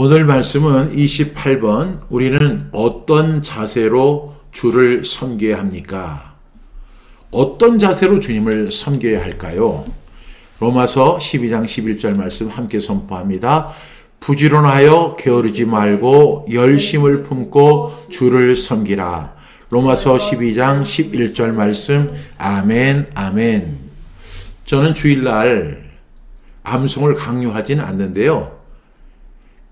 오늘 말씀은 28번, 우리는 어떤 자세로 주를 섬겨야 합니까? 어떤 자세로 주님을 섬겨야 할까요? 로마서 12장 11절 말씀 함께 선포합니다. 부지런하여 게으르지 말고 열심을 품고 주를 섬기라. 로마서 12장 11절 말씀. 아멘, 아멘. 저는 주일날 암송을 강요하진 않는데요.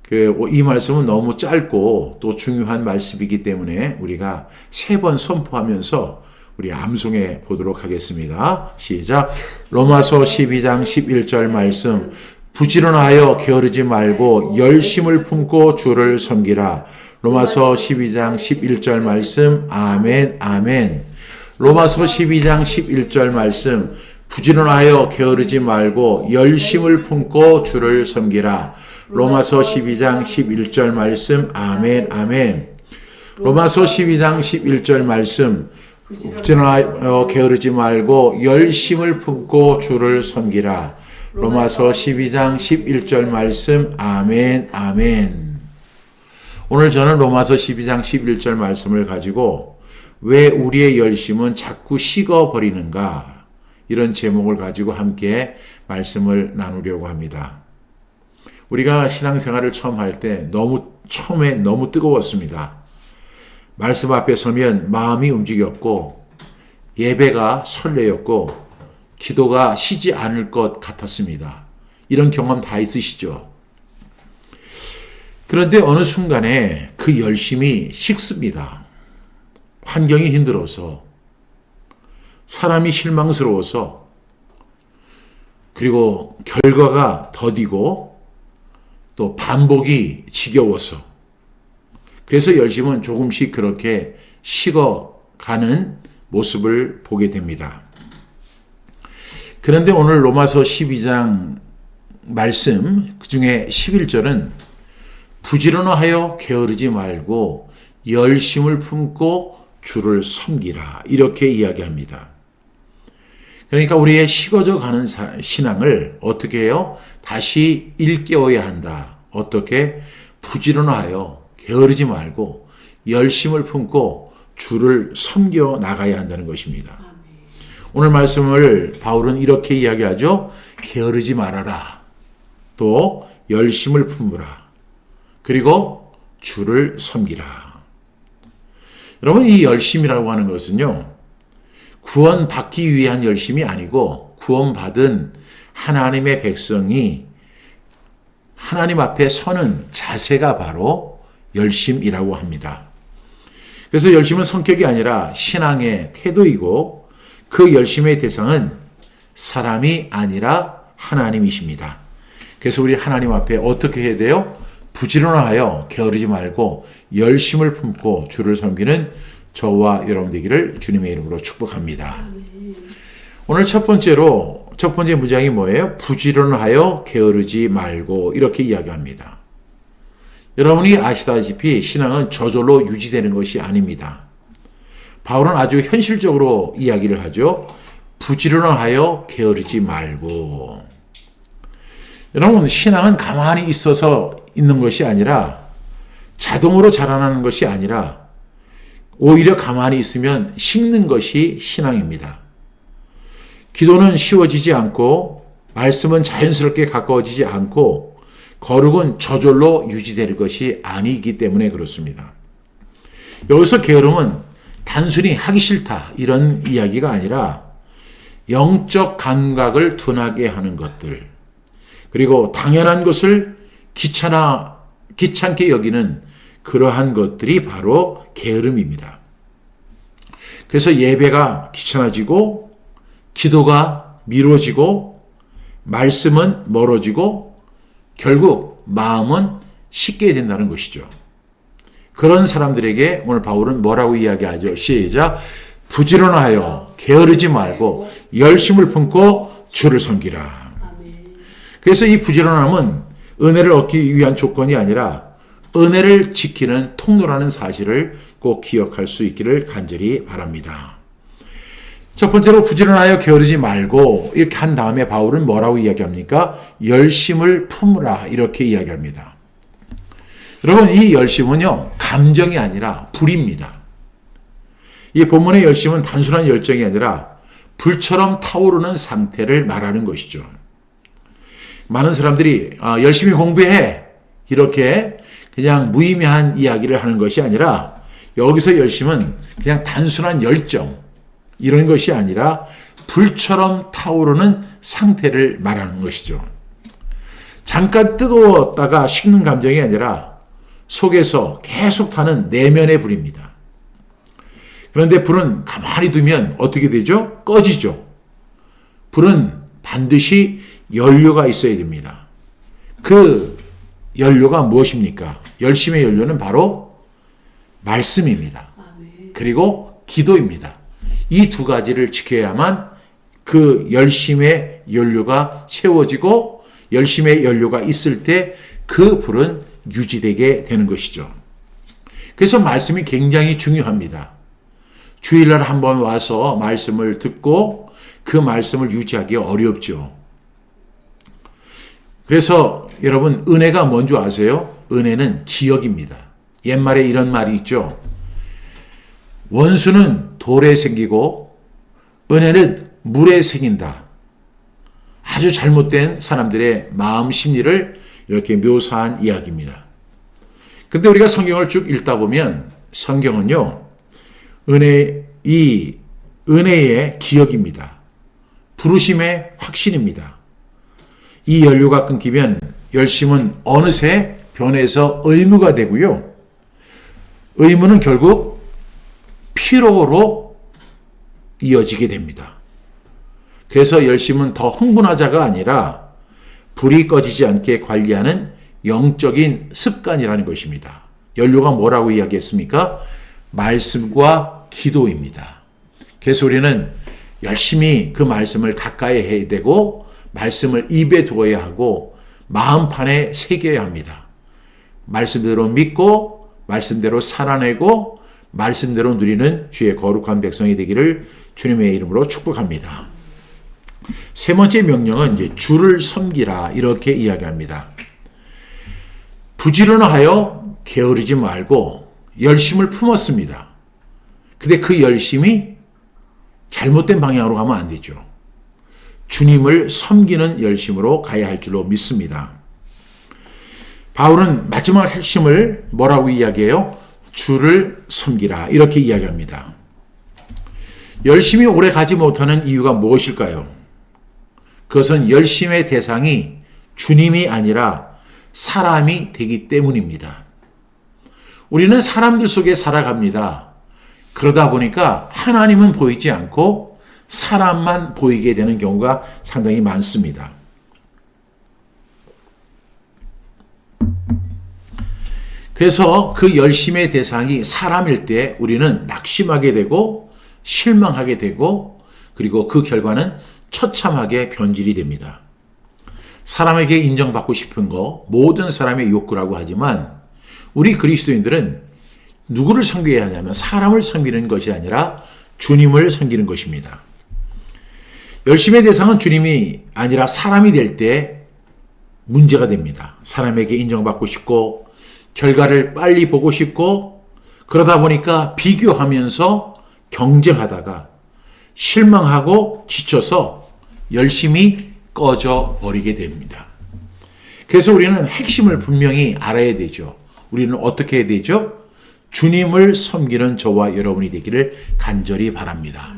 이 말씀은 너무 짧고 또 중요한 말씀이기 때문에 우리가 3번 선포하면서 우리 암송해 보도록 하겠습니다. 시작. 로마서 12장 11절 말씀. 부지런하여 게으르지 말고 열심을 품고 주를 섬기라. 로마서 12장 11절 말씀. 아멘, 아멘. 로마서 12장 11절 말씀. 부지런하여 게으르지 말고 열심을 품고 주를 섬기라. 로마서 12장 11절 말씀. 아멘, 아멘. 로마서 12장 11절 말씀. 부지런하여 게으르지 말고 열심을 품고 주를 섬기라. 로마서 12장 11절 말씀. 아멘, 아멘. 오늘 저는 로마서 12장 11절 말씀을 가지고 왜 우리의 열심은 자꾸 식어버리는가, 이런 제목을 가지고 함께 말씀을 나누려고 합니다. 우리가 신앙생활을 처음 할 때 처음에 너무 뜨거웠습니다. 말씀 앞에 서면 마음이 움직였고 예배가 설레였고 기도가 쉬지 않을 것 같았습니다. 이런 경험 다 있으시죠? 그런데 어느 순간에 그 열심이 식습니다. 환경이 힘들어서, 사람이 실망스러워서, 그리고 결과가 더디고 또 반복이 지겨워서, 그래서 열심은 조금씩 그렇게 식어가는 모습을 보게 됩니다. 그런데 오늘 로마서 12장 말씀 그중에 11절은 부지런하여 게으르지 말고 열심을 품고 주를 섬기라, 이렇게 이야기합니다. 그러니까 우리의 식어져 가는 신앙을 어떻게 해요? 다시 일깨워야 한다. 어떻게? 부지런하여 게으르지 말고 열심을 품고 주를 섬겨 나가야 한다는 것입니다. 오늘 말씀을 바울은 이렇게 이야기하죠. 게으르지 말아라. 또 열심을 품으라. 그리고 주를 섬기라. 여러분, 이 열심이라고 하는 것은요, 구원받기 위한 열심이 아니고 구원받은 하나님의 백성이 하나님 앞에 서는 자세가 바로 열심이라고 합니다. 그래서 열심은 성격이 아니라 신앙의 태도이고 그 열심의 대상은 사람이 아니라 하나님이십니다. 그래서 우리 하나님 앞에 어떻게 해야 돼요? 부지런하여 게으르지 말고 열심을 품고 주를 섬기는 저와 여러분 되기를 주님의 이름으로 축복합니다. 오늘 첫 번째 문장이 뭐예요? 부지런하여 게으르지 말고, 이렇게 이야기합니다. 여러분이 아시다시피 신앙은 저절로 유지되는 것이 아닙니다. 바울은 아주 현실적으로 이야기를 하죠. 부지런하여 게으르지 말고. 여러분, 신앙은 가만히 있어서 있는 것이 아니라, 자동으로 자라나는 것이 아니라 오히려 가만히 있으면 식는 것이 신앙입니다. 기도는 쉬워지지 않고 말씀은 자연스럽게 가까워지지 않고 거룩은 저절로 유지될 것이 아니기 때문에 그렇습니다. 여기서 게으름은 단순히 하기 싫다 이런 이야기가 아니라 영적 감각을 둔하게 하는 것들, 그리고 당연한 것을 귀찮게 여기는 그러한 것들이 바로 게으름입니다. 그래서 예배가 귀찮아지고 기도가 미뤄지고 말씀은 멀어지고 결국 마음은 식게 된다는 것이죠. 그런 사람들에게 오늘 바울은 뭐라고 이야기하죠? 시작. 부지런하여 게으르지 말고 열심을 품고 주를 섬기라. 그래서 이 부지런함은 은혜를 얻기 위한 조건이 아니라 은혜를 지키는 통로라는 사실을 꼭 기억할 수 있기를 간절히 바랍니다. 첫 번째로 부지런하여 게으르지 말고 이렇게 한 다음에 바울은 뭐라고 이야기합니까? 열심을 품으라, 이렇게 이야기합니다. 여러분, 이 열심은요, 감정이 아니라 불입니다. 이 본문의 열심은 단순한 열정이 아니라 불처럼 타오르는 상태를 말하는 것이죠. 많은 사람들이 열심히 공부해 이렇게 그냥 무의미한 이야기를 하는 것이 아니라 여기서 열심은 그냥 단순한 열정 이런 것이 아니라 불처럼 타오르는 상태를 말하는 것이죠. 잠깐 뜨거웠다가 식는 감정이 아니라 속에서 계속 타는 내면의 불입니다. 그런데 불은 가만히 두면 어떻게 되죠? 꺼지죠. 불은 반드시 연료가 있어야 됩니다. 그 연료가 무엇입니까? 열심의 연료는 바로 말씀입니다. 그리고 기도입니다. 이 두 가지를 지켜야만 그 열심의 연료가 채워지고 열심의 연료가 있을 때 그 불은 유지되게 되는 것이죠. 그래서 말씀이 굉장히 중요합니다. 주일날 한번 와서 말씀을 듣고 그 말씀을 유지하기 어렵죠. 그래서 여러분, 은혜가 뭔지 아세요? 은혜는 기억입니다. 옛말에 이런 말이 있죠. 원수는 돌에 생기고 은혜는 물에 생긴다. 아주 잘못된 사람들의 마음 심리를 이렇게 묘사한 이야기입니다. 근데 우리가 성경을 쭉 읽다 보면 성경은요, 이 은혜의 기억입니다. 부르심의 확신입니다. 이 연료가 끊기면 열심은 어느새 변해서 의무가 되고요. 의무는 결국 피로로 이어지게 됩니다. 그래서 열심은 더 흥분하자가 아니라 불이 꺼지지 않게 관리하는 영적인 습관이라는 것입니다. 연료가 뭐라고 이야기했습니까? 말씀과 기도입니다. 그래서 우리는 열심히 그 말씀을 가까이 해야 되고 말씀을 입에 두어야 하고 마음판에 새겨야 합니다. 말씀대로 믿고 말씀대로 살아내고 말씀대로 누리는 주의 거룩한 백성이 되기를 주님의 이름으로 축복합니다. 세 번째 명령은 이제 주를 섬기라 이렇게 이야기합니다. 부지런하여 게으르지 말고 열심을 품었습니다. 근데 그 열심이 잘못된 방향으로 가면 안 되죠. 주님을 섬기는 열심으로 가야 할 줄로 믿습니다. 바울은 마지막 핵심을 뭐라고 이야기해요? 주를 섬기라 이렇게 이야기합니다. 열심히 오래 가지 못하는 이유가 무엇일까요? 그것은 열심의 대상이 주님이 아니라 사람이 되기 때문입니다. 우리는 사람들 속에 살아갑니다. 그러다 보니까 하나님은 보이지 않고 사람만 보이게 되는 경우가 상당히 많습니다. 그래서 그 열심의 대상이 사람일 때 우리는 낙심하게 되고 실망하게 되고 그리고 그 결과는 처참하게 변질이 됩니다. 사람에게 인정받고 싶은 거 모든 사람의 욕구라고 하지만 우리 그리스도인들은 누구를 섬겨야 하냐면 사람을 섬기는 것이 아니라 주님을 섬기는 것입니다. 열심의 대상은 주님이 아니라 사람이 될 때 문제가 됩니다. 사람에게 인정받고 싶고 결과를 빨리 보고 싶고 그러다 보니까 비교하면서 경쟁하다가 실망하고 지쳐서 열심히 꺼져 버리게 됩니다. 그래서 우리는 핵심을 분명히 알아야 되죠. 우리는 어떻게 해야 되죠? 주님을 섬기는 저와 여러분이 되기를 간절히 바랍니다.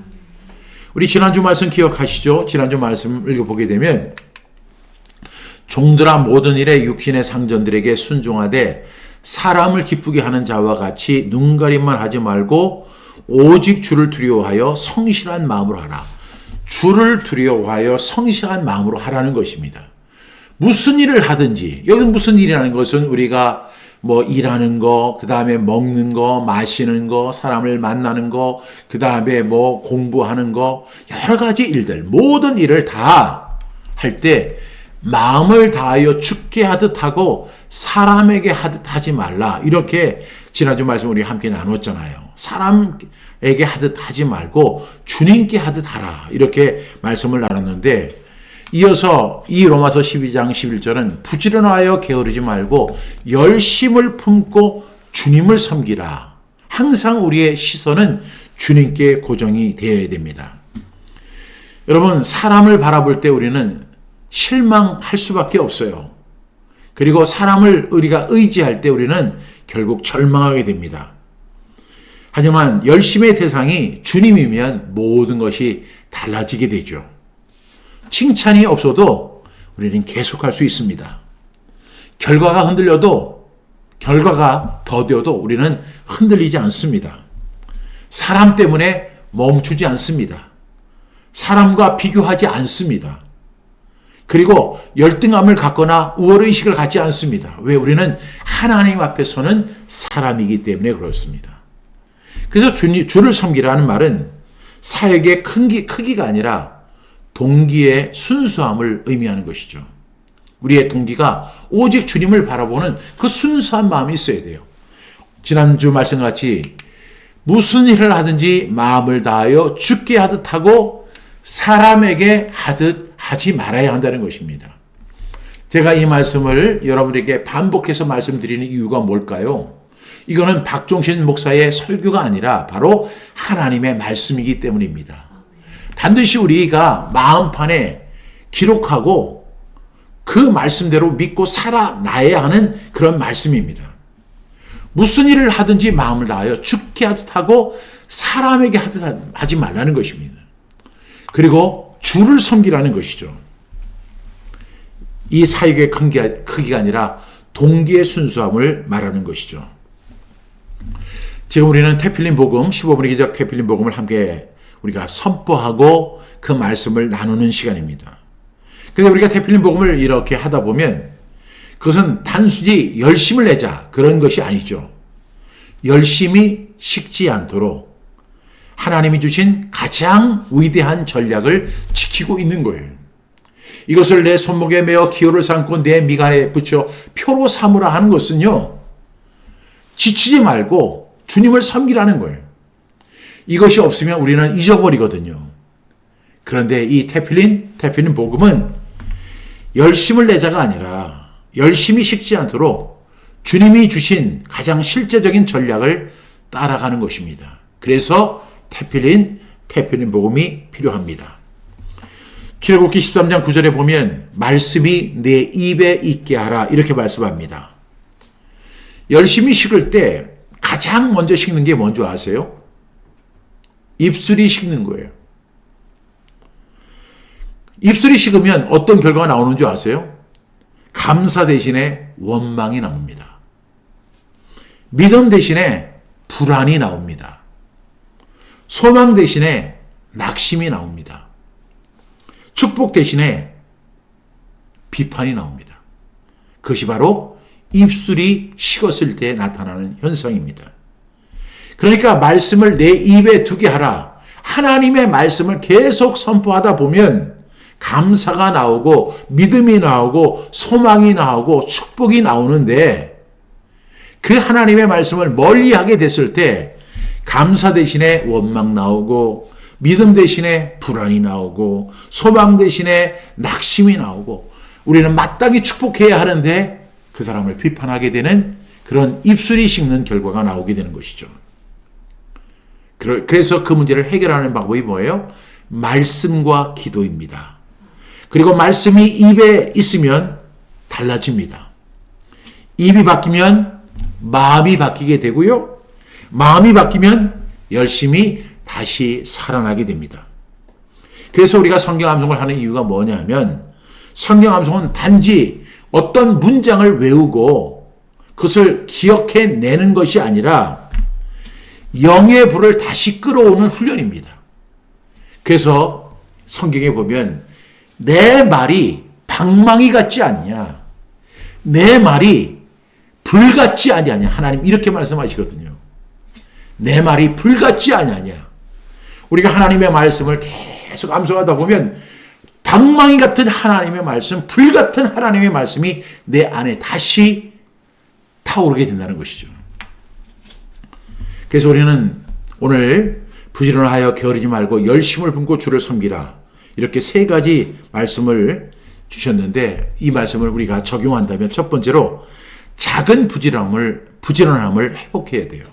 우리 지난주 말씀 기억하시죠? 지난주 말씀 읽어보게 되면 종들아 모든 일에 육신의 상전들에게 순종하되 사람을 기쁘게 하는 자와 같이 눈가림만 하지 말고 오직 주를 두려워하여 성실한 마음으로 하라. 주를 두려워하여 성실한 마음으로 하라는 것입니다. 무슨 일을 하든지 여기 무슨 일이라는 것은 우리가 뭐 일하는 거, 그 다음에 먹는 거, 마시는 거, 사람을 만나는 거, 그 다음에 뭐 공부하는 거, 여러 가지 일들, 모든 일을 다 할 때 마음을 다하여 죽게 하듯 하고 사람에게 하듯 하지 말라. 이렇게 지난주 말씀 우리 함께 나눴잖아요. 사람에게 하듯 하지 말고 주님께 하듯 하라. 이렇게 말씀을 나눴는데 이어서 이 로마서 12장 11절은 부지런하여 게으르지 말고 열심을 품고 주님을 섬기라. 항상 우리의 시선은 주님께 고정이 되어야 됩니다. 여러분, 사람을 바라볼 때 우리는 실망할 수밖에 없어요. 그리고 사람을 우리가 의지할 때 우리는 결국 절망하게 됩니다. 하지만 열심의 대상이 주님이면 모든 것이 달라지게 되죠. 칭찬이 없어도 우리는 계속할 수 있습니다. 결과가 흔들려도, 결과가 더뎌도 우리는 흔들리지 않습니다. 사람 때문에 멈추지 않습니다. 사람과 비교하지 않습니다. 그리고 열등감을 갖거나 우월의식을 갖지 않습니다. 왜? 우리는 하나님 앞에서는 사람이기 때문에 그렇습니다. 그래서 주를 섬기라는 말은 사역의 크기가 아니라 동기의 순수함을 의미하는 것이죠. 우리의 동기가 오직 주님을 바라보는 그 순수한 마음이 있어야 돼요. 지난주 말씀같이 무슨 일을 하든지 마음을 다하여 주께 하듯 하고 사람에게 하듯 하지 말아야 한다는 것입니다. 제가 이 말씀을 여러분에게 반복해서 말씀드리는 이유가 뭘까요? 이거는 박종신 목사의 설교가 아니라 바로 하나님의 말씀이기 때문입니다. 반드시 우리가 마음판에 기록하고 그 말씀대로 믿고 살아나야 하는 그런 말씀입니다. 무슨 일을 하든지 마음을 다하여 주께 하듯 하고 사람에게 하듯 하지 말라는 것입니다. 그리고 주를 섬기라는 것이죠. 이 사역의 크기가 아니라 동기의 순수함을 말하는 것이죠. 지금 우리는 태필린 복음, 15분의 기적 태필린 복음을 함께 우리가 선포하고 그 말씀을 나누는 시간입니다. 그래서 우리가 태필린 복음을 이렇게 하다 보면 그것은 단순히 열심을 내자 그런 것이 아니죠. 열심히 식지 않도록 하나님이 주신 가장 위대한 전략을 지키고 있는 거예요. 이것을 내 손목에 메어 기호를 삼고 내 미간에 붙여 표로 삼으라 하는 것은요, 지치지 말고 주님을 섬기라는 거예요. 이것이 없으면 우리는 잊어버리거든요. 그런데 이 태필린 복음은 열심을 내자가 아니라 열심히 식지 않도록 주님이 주신 가장 실제적인 전략을 따라가는 것입니다. 그래서 태필린 복음이 필요합니다. 출애굽기 13장 9절에 보면 말씀이 내 입에 있게 하라 이렇게 말씀합니다. 열심히 식을 때 가장 먼저 식는 게 뭔지 아세요? 입술이 식는 거예요. 입술이 식으면 어떤 결과가 나오는 줄 아세요? 감사 대신에 원망이 나옵니다. 믿음 대신에 불안이 나옵니다. 소망 대신에 낙심이 나옵니다. 축복 대신에 비판이 나옵니다. 그것이 바로 입술이 식었을 때 나타나는 현상입니다. 그러니까 말씀을 내 입에 두게 하라. 하나님의 말씀을 계속 선포하다 보면 감사가 나오고 믿음이 나오고 소망이 나오고 축복이 나오는데 그 하나님의 말씀을 멀리하게 됐을 때 감사 대신에 원망 나오고 믿음 대신에 불안이 나오고 소망 대신에 낙심이 나오고 우리는 마땅히 축복해야 하는데 그 사람을 비판하게 되는 그런 입술이 식는 결과가 나오게 되는 것이죠. 그래서 그 문제를 해결하는 방법이 뭐예요? 말씀과 기도입니다. 그리고 말씀이 입에 있으면 달라집니다. 입이 바뀌면 마음이 바뀌게 되고요. 마음이 바뀌면 열심히 다시 살아나게 됩니다. 그래서 우리가 성경 암송을 하는 이유가 뭐냐면 성경 암송은 단지 어떤 문장을 외우고 그것을 기억해내는 것이 아니라 영의 불을 다시 끌어오는 훈련입니다. 그래서 성경에 보면 내 말이 방망이 같지 않냐, 내 말이 불 같지 아니하냐, 하나님 이렇게 말씀하시거든요. 내 말이 불 같지 아니하냐. 우리가 하나님의 말씀을 계속 암송하다 보면 방망이 같은 하나님의 말씀, 불 같은 하나님의 말씀이 내 안에 다시 타오르게 된다는 것이죠. 그래서 우리는 오늘 부지런하여 게으르지 말고 열심을 품고 주를 섬기라. 이렇게 세 가지 말씀을 주셨는데 이 말씀을 우리가 적용한다면 첫 번째로 작은 부지런함을 회복해야 돼요.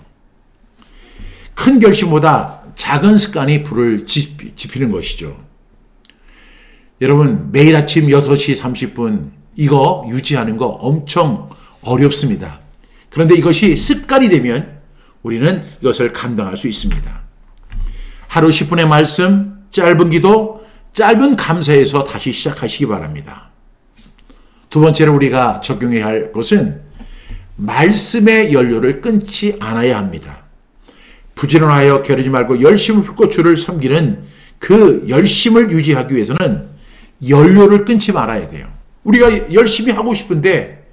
큰 결심보다 작은 습관이 불을 지피는 것이죠. 여러분 매일 아침 6시 30분 이거 유지하는 거 엄청 어렵습니다. 그런데 이것이 습관이 되면 우리는 이것을 감당할 수 있습니다. 하루 10분의 말씀, 짧은 기도, 짧은 감사에서 다시 시작하시기 바랍니다. 두 번째로 우리가 적용해야 할 것은 말씀의 연료를 끊지 않아야 합니다. 부지런하여 게으르지 말고 열심을 품고 주를 섬기는 그 열심을 유지하기 위해서는 연료를 끊지 말아야 돼요. 우리가 열심히 하고 싶은데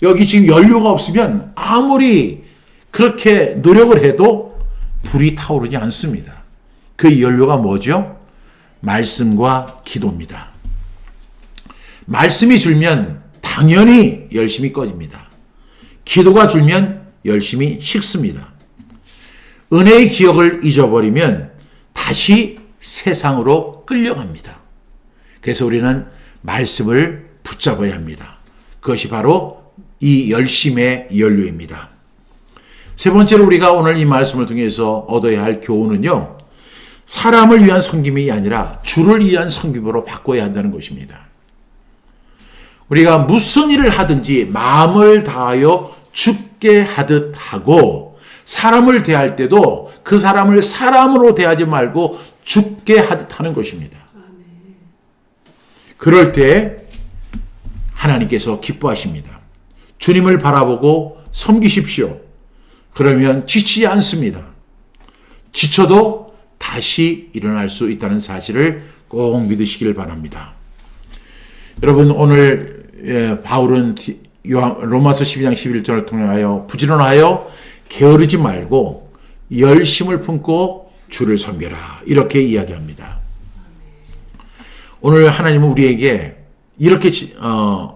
여기 지금 연료가 없으면 아무리 그렇게 노력을 해도 불이 타오르지 않습니다. 그 연료가 뭐죠? 말씀과 기도입니다. 말씀이 줄면 당연히 열심히 꺼집니다. 기도가 줄면 열심히 식습니다. 은혜의 기억을 잊어버리면 다시 세상으로 끌려갑니다. 그래서 우리는 말씀을 붙잡아야 합니다. 그것이 바로 이 열심의 연료입니다. 세 번째로 우리가 오늘 이 말씀을 통해서 얻어야 할 교훈은요. 사람을 위한 섬김이 아니라 주를 위한 섬김으로 바꿔야 한다는 것입니다. 우리가 무슨 일을 하든지 마음을 다하여 죽게 하듯 하고 사람을 대할 때도 그 사람을 사람으로 대하지 말고 죽게 하듯 하는 것입니다. 그럴 때 하나님께서 기뻐하십니다. 주님을 바라보고 섬기십시오. 그러면 지치지 않습니다. 지쳐도 다시 일어날 수 있다는 사실을 꼭 믿으시길 바랍니다. 여러분 오늘 바울은 로마서 12장 11절을 통하여 부지런하여 게으르지 말고 열심을 품고 주를 섬겨라 이렇게 이야기합니다. 오늘 하나님은 우리에게 이렇게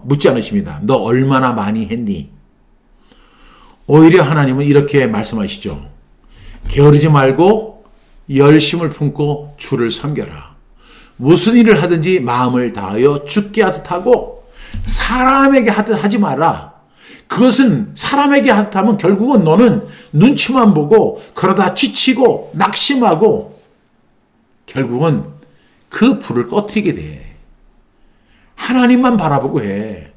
묻지 않으십니다. 너 얼마나 많이 했니? 오히려 하나님은 이렇게 말씀하시죠. 게으르지 말고 열심을 품고 주를 섬겨라. 무슨 일을 하든지 마음을 다하여 죽게 하듯 하고 사람에게 하듯 하지 마라. 그것은 사람에게 하듯 하면 결국은 너는 눈치만 보고 그러다 지치고 낙심하고 결국은 그 불을 꺼트리게 돼. 하나님만 바라보고 해.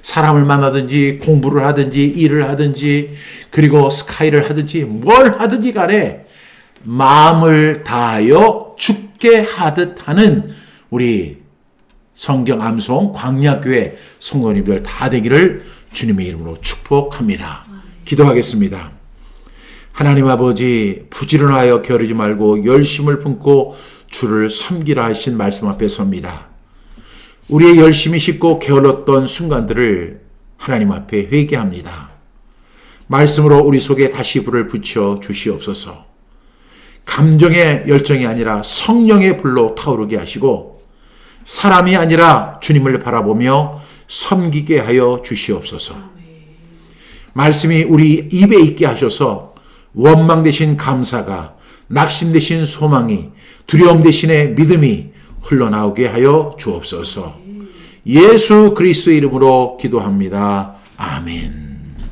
사람을 만나든지 공부를 하든지 일을 하든지 그리고 스카이를 하든지 뭘 하든지 간에 마음을 다하여 죽게 하듯 하는 우리 성경 암송 광야교회 성도님들 다 되기를 주님의 이름으로 축복합니다. 기도하겠습니다. 하나님 아버지 부지런하여 게으르지 말고 열심을 품고 주를 섬기라 하신 말씀 앞에 섭니다. 우리의 열심이 식고 게을렀던 순간들을 하나님 앞에 회개합니다. 말씀으로 우리 속에 다시 불을 붙여 주시옵소서. 감정의 열정이 아니라 성령의 불로 타오르게 하시고 사람이 아니라 주님을 바라보며 섬기게 하여 주시옵소서. 말씀이 우리 입에 있게 하셔서 원망 대신 감사가, 낙심 대신 소망이, 두려움 대신에 믿음이 흘러나오게 하여 주옵소서. 예수 그리스도의 이름으로 기도합니다. 아멘.